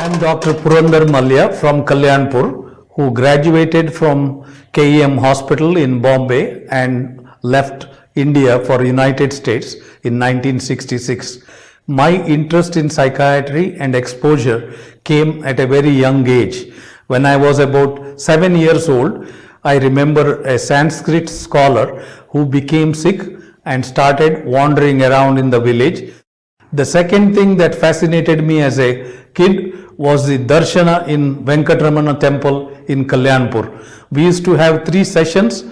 am Dr. Purandar Malya from Kalyanpur, who graduated from KEM Hospital in Bombay and left India for United States in 1966. My interest in psychiatry and exposure came at a very young age. When I was about 7 years old, I remember a Sanskrit scholar who became sick and started wandering around in the village. The second thing that fascinated me as a kid was the darshana in Venkatramana temple in Kalyanpur. We used to have 3 sessions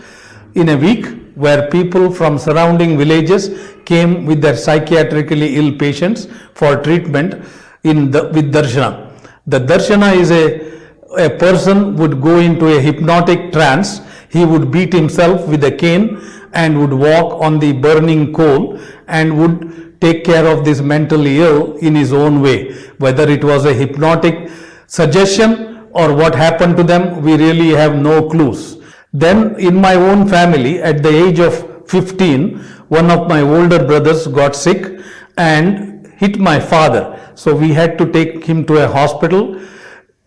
in a week where people from surrounding villages came with their psychiatrically ill patients for treatment with darshana. The darshana is a person would go into a hypnotic trance. He would beat himself with a cane and would walk on the burning coal and would take care of this mentally ill in his own way. Whether it was a hypnotic suggestion or what happened to them, we really have no clues. Then in my own family, at the age of 15, one of my older brothers got sick and hit my father. So we had to take him to a hospital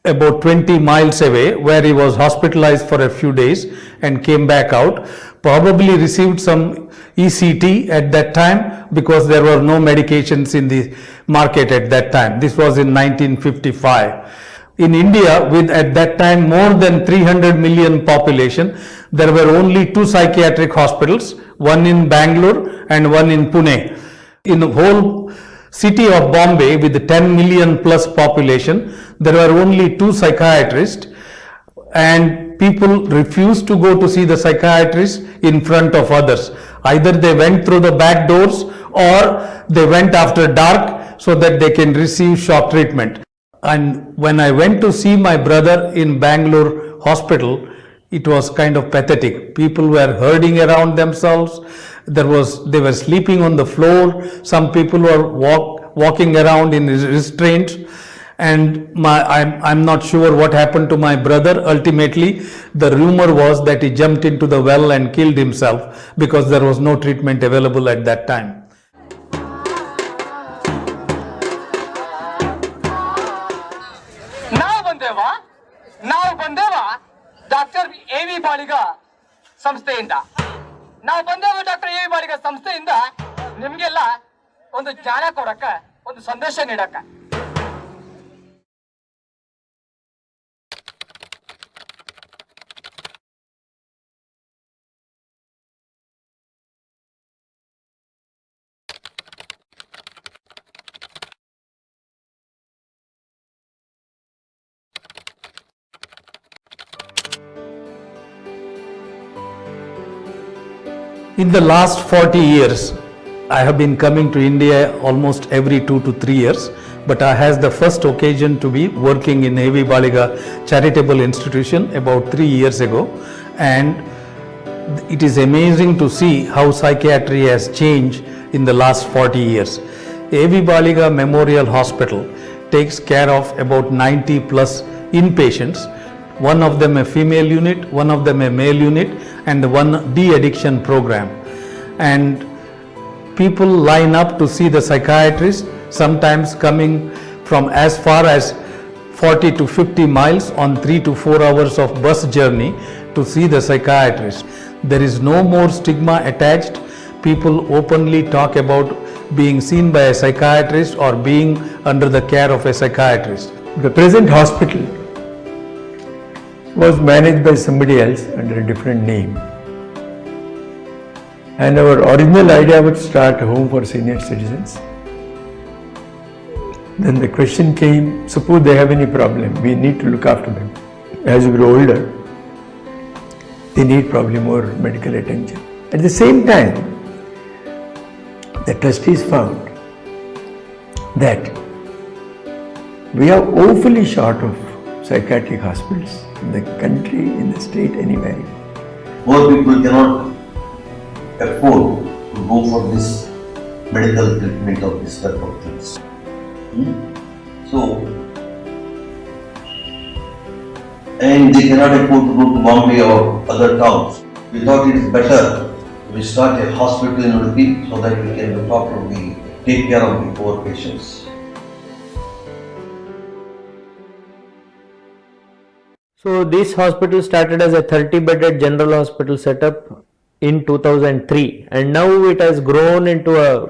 about 20 miles away, where he was hospitalized for a few days and came back out. Probably received some ECT at that time because there were no medications in the market at that time. This was in 1955. In India, with at that time more than 300 million population, there were only 2 psychiatric hospitals, one in Bangalore and one in Pune. In the whole city of Bombay, with 10 million plus population, there were only 2 psychiatrists, and people refused to go to see the psychiatrist in front of others. Either they went through the back doors or they went after dark so that they can receive shock treatment. And when I went to see my brother in Bangalore hospital, it was kind of pathetic. People were herding around themselves. They were sleeping on the floor. Some people were walking around in restraints. And I'm not sure what happened to my brother. Ultimately, the rumor was that he jumped into the well and killed himself because there was no treatment available at that time. ನಾವು ಬಂದೇವ doctor AV. Baliga ಸಂಸ್ಥೆಯಿಂದ. ನಾವು ಬಂದೇವ doctor AV. Baliga ಸಂಸ್ಥೆಯಿಂದ ನಿಮ್ಗೆಲ್ಲ ಒಂದು ಜ್ಞಾನ ಕೊಡಕ, ಒಂದು ಸಂದೇಶ ನೀಡಕ. In the last 40 years, I have been coming to India almost every 2 to 3 years, but I has the first occasion to be working in A.V. Baliga charitable institution about 3 years ago, and it is amazing to see how psychiatry has changed in the last 40 years. A.V. Baliga Memorial Hospital takes care of about 90 plus inpatients, one of them a female unit, one of them a male unit, and one de-addiction program. And people line up to see the psychiatrist, sometimes coming from as far as 40 to 50 miles on 3 to 4 hours of bus journey to see the psychiatrist. There is no more stigma attached. People openly talk about being seen by a psychiatrist or being under the care of a psychiatrist. The present hospital was managed by somebody else under a different name. And our original idea was to start a home for senior citizens. Then the question came, suppose they have any problem, we need to look after them. As you grow older, they need probably more medical attention. At the same time, the trustees found that we are awfully short of psychiatric hospitals in the country, in the state, anywhere. Poor people cannot afford to go for this medical treatment of this type of things. So, and they cannot afford to go to Bombay or other towns. We thought it is better we start a hospital in Udupi so that we can properly take care of the poor patients. So this hospital started as a 30-bedded general hospital setup in 2003, and now it has grown into a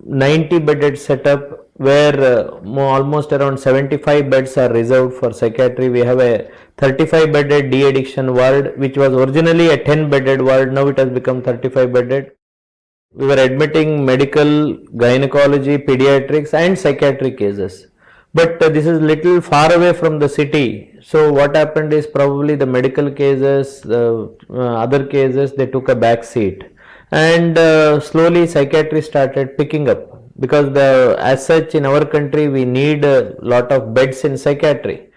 90-bedded setup where almost around 75 beds are reserved for psychiatry. We have a 35-bedded de-addiction ward, which was originally a 10-bedded ward. Now it has become 35-bedded. We were admitting medical, gynecology, pediatrics and psychiatric cases. But this is little far away from the city. So what happened is probably the medical cases, other cases, they took a back seat. And slowly psychiatry started picking up, because as such in our country we need a lot of beds in psychiatry.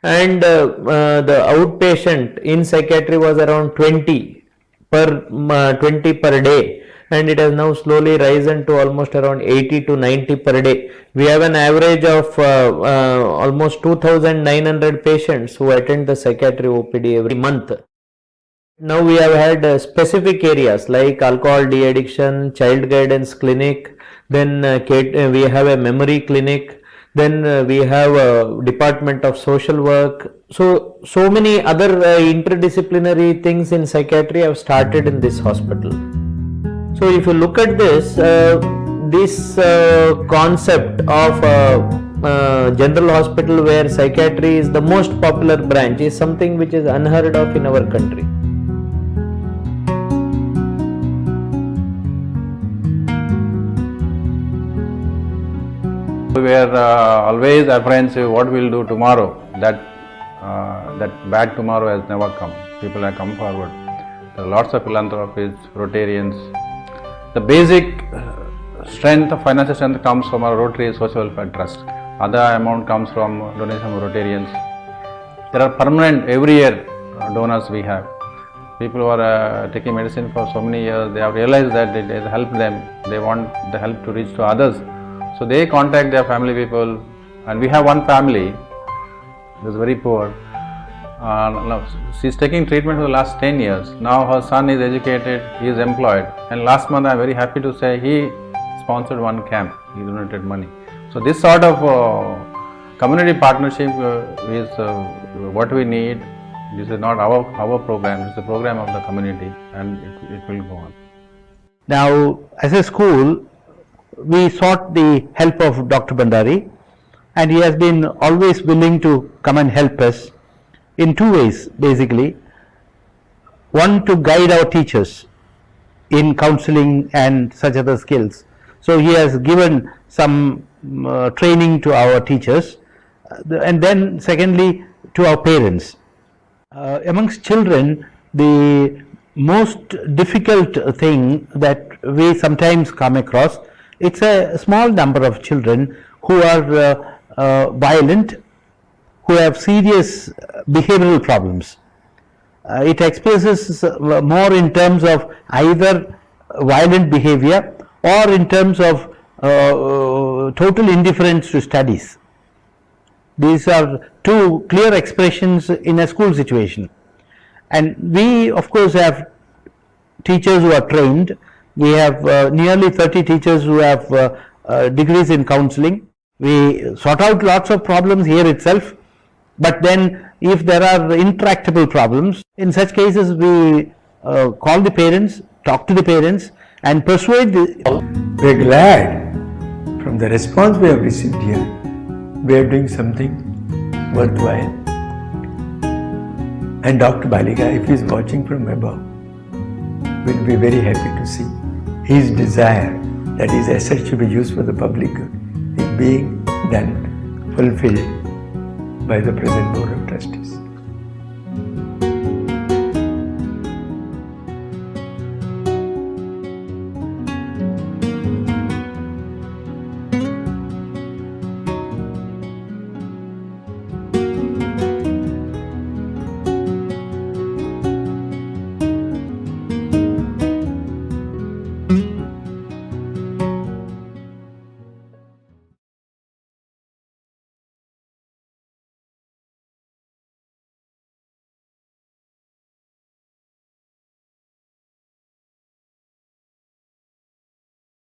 And the outpatient in psychiatry was around 20 per day, and it has now slowly risen to almost around 80 to 90 per day. We have an average of almost 2,900 patients who attend the psychiatry OPD every month. Now we have had specific areas like alcohol de-addiction, child guidance clinic, then we have a memory clinic, then we have a department of social work. So many other interdisciplinary things in psychiatry have started in this hospital. So if you look at this, this concept of general hospital where psychiatry is the most popular branch is something which is unheard of in our country. We were always apprehensive what we'll do tomorrow. That bad tomorrow has never come. People have come forward. There are lots of philanthropists, Rotarians. The basic strength of financial strength comes from our Rotary Social Welfare Trust. Other amount comes from donation from Rotarians. There are permanent, every year donors we have. People who are taking medicine for so many years, they have realized that it has helped them. They want the help to reach to others. So they contact their family people, and we have one family who is very poor. She is taking treatment for the last 10 years. Now her son is educated, he is employed, and last month I am very happy to say he sponsored one camp, he donated money. So this sort of community partnership is what we need. This is not our program, it is the program of the community, and it will go on. Now, as a school, we sought the help of Dr. Bandari, and he has been always willing to come and help us in two ways basically. One, to guide our teachers in counseling and such other skills. So he has given some training to our teachers, and then secondly to our parents. Amongst children, the most difficult thing that we sometimes come across. It's a small number of children who are violent, who have serious behavioral problems. It expresses more in terms of either violent behavior or in terms of total indifference to studies. These are two clear expressions in a school situation. And we of course have teachers who are trained. We have nearly 30 teachers who have degrees in counseling. We sort out lots of problems here itself, but then if there are intractable problems, in such cases we call the parents, talk to the parents and persuade the... We are glad from the response we have received here, we are doing something worthwhile. And Dr. Baliga, if he is watching from above, will be very happy to see his desire that his assets should be used for the public good is being done, fulfilled by the present Board of Trustees.